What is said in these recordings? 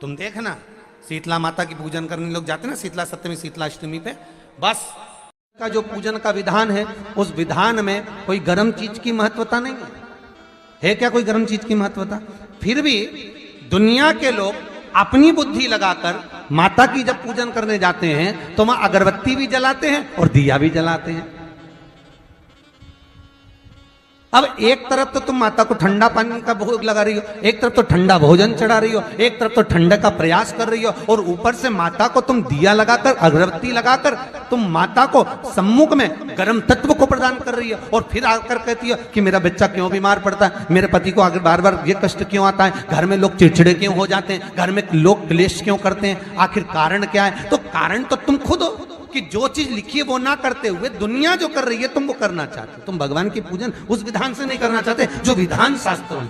तुम देखना शीतला माता की पूजन करने लोग जाते ना शीतला सप्तमी शीतला अष्टमी पे, बस का जो पूजन का विधान है उस विधान में कोई गर्म चीज की महत्वता नहीं है क्या? कोई गर्म चीज की महत्वता? फिर भी दुनिया के लोग अपनी बुद्धि लगाकर माता की जब पूजन करने जाते हैं तो वहां अगरबत्ती भी जलाते हैं और दिया भी जलाते हैं। अब एक तरफ तो तुम माता को ठंडा पानी का भोग लगा रही हो, एक तरफ तो ठंडा भोजन चढ़ा रही हो, एक तरफ तो ठंडे का प्रयास कर रही हो, और ऊपर से माता को तुम दिया लगाकर अगरबत्ती लगाकर तुम माता को सम्मुख में गर्म तत्व को प्रदान कर रही हो, और फिर आकर कहती हो कि मेरा बच्चा क्यों बीमार पड़ता है, मेरे पति को आगे बार बार ये कष्ट क्यों आता है, घर में लोग चिड़चिड़े क्यों हो जाते हैं, घर में लोग क्लेश क्यों करते हैं, आखिर कारण क्या है? तो कारण तो तुम खुद हो कि जो चीज लिखी है वो ना करते हुए दुनिया जो कर रही है तुम वो करना चाहते हो। तुम भगवान की पूजन उस विधान से नहीं करना चाहते जो विधान शास्त्रों में।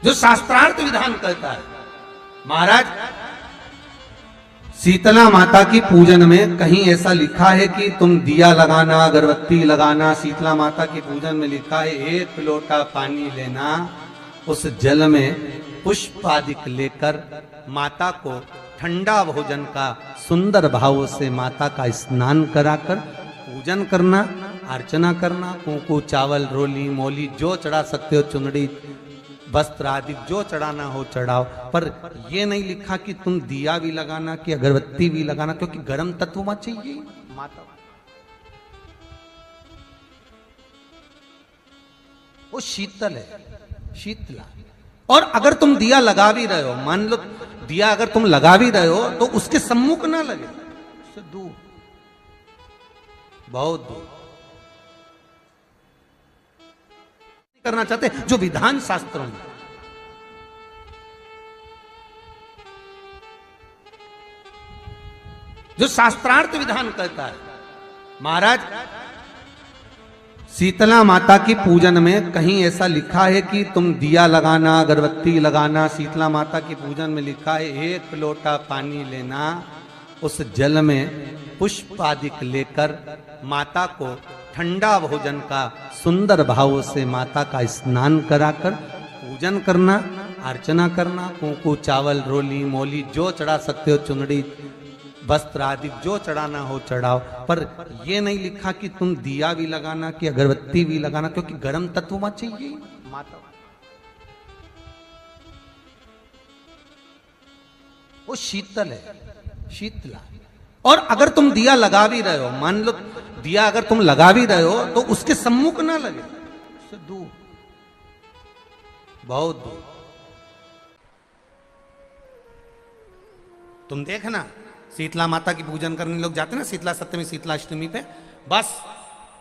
जो शास्त्रार्थ विधान कहता है। महाराज शीतला माता की पूजन में कहीं ऐसा लिखा है कि तुम दिया लगाना अगरबत्ती लगाना? शीतला माता की पूजन में लिखा है एक लोटा पानी लेना, उस जल में पुष्प आदिक लेकर माता को ठंडा भोजन का सुंदर भाव से माता का स्नान कराकर पूजन करना, अर्चना करना, कुंकू चावल रोली मोली जो चढ़ा सकते हो, चुनड़ी वस्त्र आदि जो चढ़ाना हो चढ़ाओ, पर यह नहीं लिखा कि तुम दिया भी लगाना कि अगरबत्ती भी लगाना, क्योंकि गर्म तत्व वहां चाहिए माता। वो शीतल है, शीतला। और अगर तुम दिया लगा भी रहे हो, मान लो दिया अगर तुम लगा भी रहे हो तो उसके सम्मुख ना लगे, उससे दूर, बहुत दूर करना चाहते जो विधान शास्त्रों में। जो शास्त्रार्थ विधान कहता है। महाराज शीतला माता की पूजन में कहीं ऐसा लिखा है कि तुम दिया लगाना अगरबत्ती लगाना? शीतला माता की पूजन में लिखा है एक लोटा पानी लेना, उस जल में पुष्प आदिक लेकर माता को ठंडा भोजन का सुंदर भाव से माता का स्नान कराकर पूजन करना, अर्चना करना, कुंकू चावल रोली मोली जो चढ़ा सकते हो, चुनड़ी वस्त्र आदि जो चढ़ाना हो चढ़ाओ, पर यह नहीं लिखा कि तुम दिया भी लगाना कि अगरबत्ती भी लगाना, क्योंकि गर्म तत्व वहां चाहिए माता। वो शीतल है, शीतला। और अगर तुम दिया लगा भी रहे हो, मान लो दिया अगर तुम लगा भी रहे हो तो उसके सम्मुख ना लगे, उससे दूर, बहुत दूर। तुम देखना शीतला माता की पूजन करने लोग जाते ना शीतला सप्तमी शीतला अष्टमी पे, बस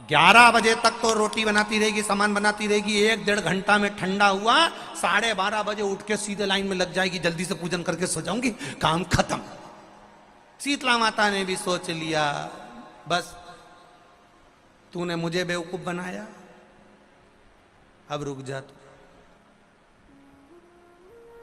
11 बजे तक तो रोटी बनाती रहेगी, सामान बनाती रहेगी, 1-1.5 घंटा में ठंडा हुआ, 12:30 बजे उठ के सीधे लाइन में लग जाएगी, जल्दी से पूजन करके सो जाऊंगी, काम खत्म। शीतला माता ने भी सोच लिया बस तूने मुझे बेवकूफ बनाया, अब रुक जा तू।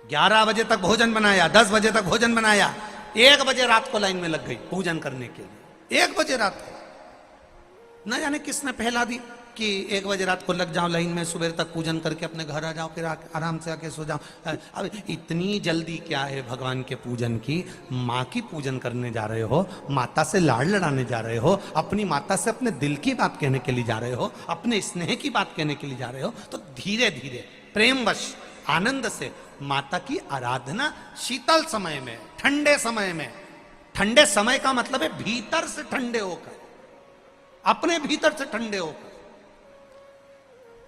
11 बजे तक भोजन बनाया, 10 बजे तक भोजन बनाया, 1 बजे रात को लाइन में लग गई पूजन करने के लिए। 1 बजे रात को न जाने किसने पहला दी कि 1 बजे रात को लग जाओ लाइन में, सुबह तक पूजन करके अपने घर आ जाओ, फिर आराम से आके सो जाओ। अब इतनी जल्दी क्या है भगवान के पूजन की? माँ की पूजन करने जा रहे हो, माता से लाड़ लड़ाने जा रहे हो, अपनी माता से अपने दिल की बात कहने के लिए जा रहे हो, अपने स्नेह की बात कहने के लिए जा रहे हो, तो धीरे धीरे प्रेमवश आनंद से माता की आराधना शीतल समय में, ठंडे समय में। ठंडे समय का मतलब है भीतर से ठंडे होकर, अपने भीतर से ठंडे होकर।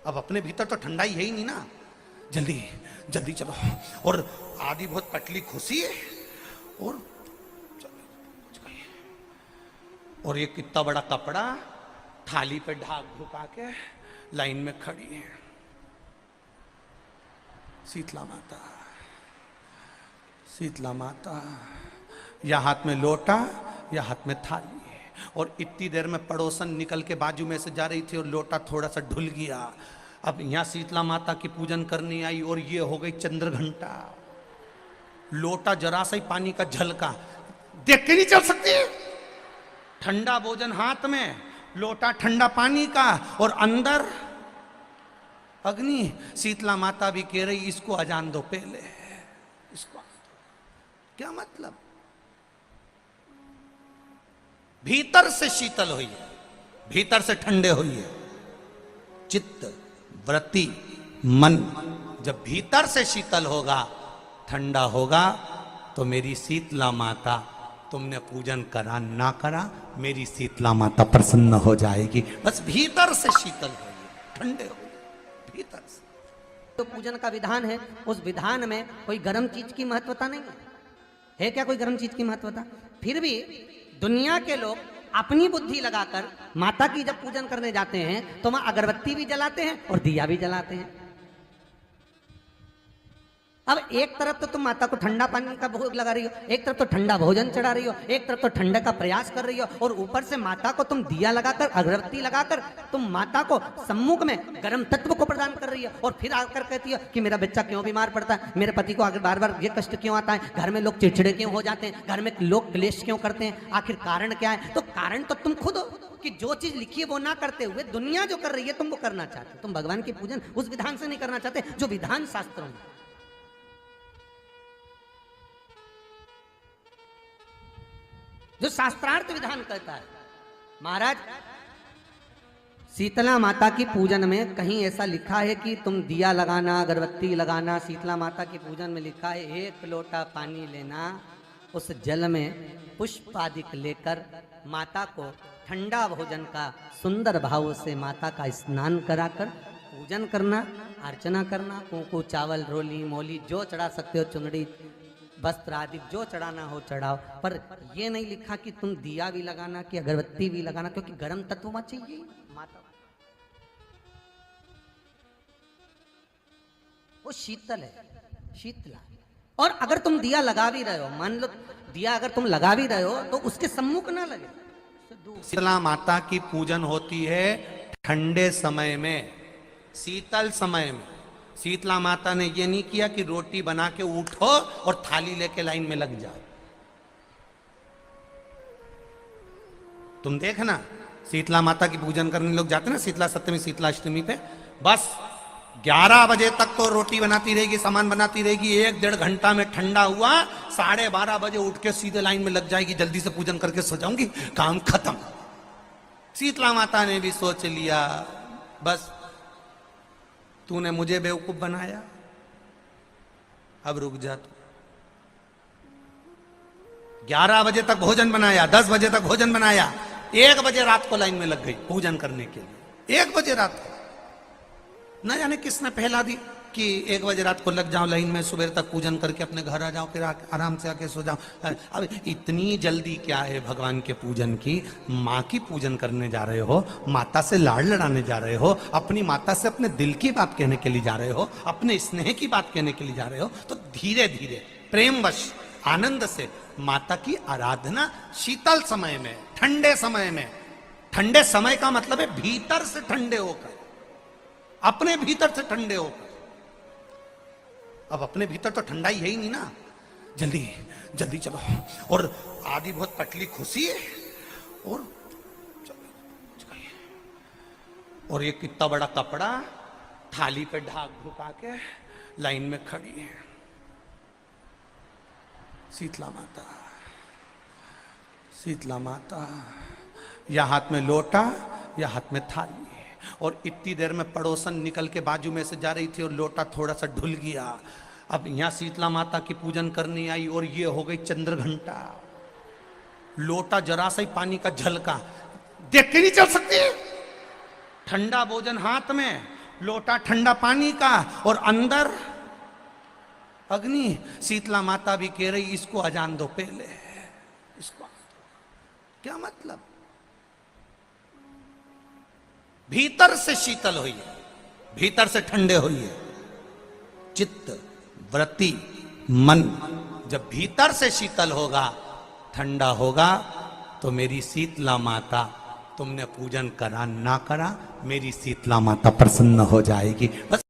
अब अपने भीतर तो ठंडाई है ही नहीं ना, जल्दी जल्दी चलो, और आधी बहुत पतली खुशी है, और ये कितना बड़ा कपड़ा थाली पे ढाक ढुका के लाइन में खड़ी है शीतला माता। शीतला माता, या हाथ में लोटा या हाथ में थाली, और इतनी देर में पड़ोसन निकल के बाजू में से जा रही थी और लोटा थोड़ा सा ढुल गया। अब यहाँ शीतला माता की पूजन करनी आई और ये हो गई चंद्र घंटा, लोटा जरा सा ही पानी का झलका, देख के नहीं चल सकती। ठंडा भोजन हाथ में, लोटा ठंडा पानी का, और अंदर अग्नि शीतला माता भी कह रही इसको अजान दो पहले, इसको क्या मतलब? भीतर से शीतल हुई है, भीतर से ठंडे हुई है। चित्त वृत्ति मन जब भीतर से शीतल होगा, ठंडा होगा, तो मेरी शीतला माता, तुमने पूजन करा ना करा, मेरी शीतला माता प्रसन्न हो जाएगी। बस भीतर से शीतल होइए, ठंडे होइए भीतर से। तो पूजन का विधान है, उस विधान में कोई गर्म चीज की महत्वता नहीं है क्या? कोई गर्म चीज की महत्वता? फिर भी दुनिया के लोग अपनी बुद्धि लगाकर माता की जब पूजन करने जाते हैं तो वहां अगरबत्ती भी जलाते हैं और दिया भी जलाते हैं। अब एक तरफ तो तुम माता को ठंडा पानी का भोग लगा रही हो, एक तरफ तो ठंडा भोजन चढ़ा रही हो, एक तरफ तो ठंडा का प्रयास कर रही हो, और ऊपर से माता को तुम दिया लगाकर अगरबत्ती लगाकर तुम माता को सम्मुख में गर्म तत्व को प्रदान कर रही हो, और फिर आकर कहती हो कि मेरा बच्चा क्यों बीमार पड़ता है, मेरे पति को आगे बार बार ये कष्ट क्यों आता है, घर में लोग चिड़चिड़े क्यों हो जाते हैं, घर में लोग क्लेश क्यों करते हैं, आखिर कारण क्या है? तो कारण तो तुम खुद हो कि जो चीज लिखी है वो ना करते हुए दुनिया जो कर रही है तुम वो करना चाहते हो। तुम भगवान की पूजन उस विधान से नहीं करना चाहते जो विधान शास्त्रों में। जो शास्त्रार्थ विधान कहता है। महाराज शीतला माता की पूजन में कहीं ऐसा लिखा है कि तुम दिया लगाना, अगरबत्ती लगाना? शीतला माता की पूजन में लिखा है 1 लोटा पानी लेना, उस जल में पुष्प आदि लेकर माता को ठंडा भोजन का सुंदर भाव से माता का स्नान कराकर पूजन करना, अर्चना करना, कुंकू चावल रोली मोली जो चढ़ा सकते हो, चुनरी वस्त्र आदि जो चढ़ाना हो चढ़ाओ, पर ये नहीं लिखा कि तुम दिया भी लगाना कि अगरबत्ती भी लगाना, क्योंकि गर्म तत्व वहां चाहिए माता, वो शीतल है, शीतला। और अगर तुम दिया लगा भी रहे हो, मान लो दिया अगर तुम लगा भी रहे हो तो उसके सम्मुख ना लगे। शीतला माता की पूजन होती है ठंडे समय में, शीतल समय में। शीतला माता ने ये नहीं किया कि रोटी बना के उठो और थाली लेके लाइन में लग जाओ। तुम देखना शीतला माता की पूजन करने लोग जाते ना शीतला सप्तमी शीतला अष्टमी पे, बस 11 बजे तक तो रोटी बनाती रहेगी, सामान बनाती रहेगी, 1-1.5 घंटा में ठंडा हुआ, 12:30 बजे उठ के सीधे लाइन में लग जाएगी, जल्दी से पूजन करके सो जाऊंगी, काम खत्म। शीतला माता ने भी सोच लिया बस तूने मुझे बेवकूफ बनाया, अब रुक जा तू। 11 बजे तक भोजन बनाया, 10 बजे तक भोजन बनाया, 1 बजे रात को लाइन में लग गई पूजन करने के लिए। 1 बजे रात को न जाने किसने पहला दी कि 1 बजे रात को लग जाओ लाइन में, सुबह तक पूजन करके अपने घर आ जाओ, फिर आराम से आके सो जाओ। अब इतनी जल्दी क्या है भगवान के पूजन की? माँ की पूजन करने जा रहे हो, माता से लाड़ लड़ाने जा रहे हो, अपनी माता से अपने दिल की बात कहने के लिए जा रहे हो, अपने स्नेह की बात कहने के लिए जा रहे हो, तो धीरे धीरे प्रेमवश आनंद से माता की आराधना शीतल समय में, ठंडे समय में। ठंडे समय का मतलब है भीतर से ठंडे होकर, अपने भीतर से ठंडे होकर। अब अपने भीतर तो ठंडा ही है ही नहीं ना, जल्दी जल्दी चलो। और आदि बहुत पतली खुशी है, और और ये कितना बड़ा कपड़ा थाली पे ढाक ढुका के लाइन में खड़ी है शीतला माता। शीतला माता या हाथ में लोटा या हाथ में थाली, और इतनी देर में पड़ोसन निकल के बाजू में से जा रही थी और लोटा थोड़ा सा ढुल गया। अब यहां शीतला माता की पूजन करने आई और ये हो गई चंद्र घंटा, लोटा जरा सा ही पानी का झलका, देख के नहीं चल सकती। ठंडा भोजन हाथ में, लोटा ठंडा पानी का, और अंदर अग्नि। शीतला माता भी कह रही इसको अजान दो पहले, इसको क्या मतलब? भीतर से शीतल हुई है, भीतर से ठंडे हुई है। चित्त वृत्ति मन जब भीतर से शीतल होगा, ठंडा होगा, तो मेरी शीतला माता, तुमने पूजन करा ना करा, मेरी शीतला माता प्रसन्न हो जाएगी। बस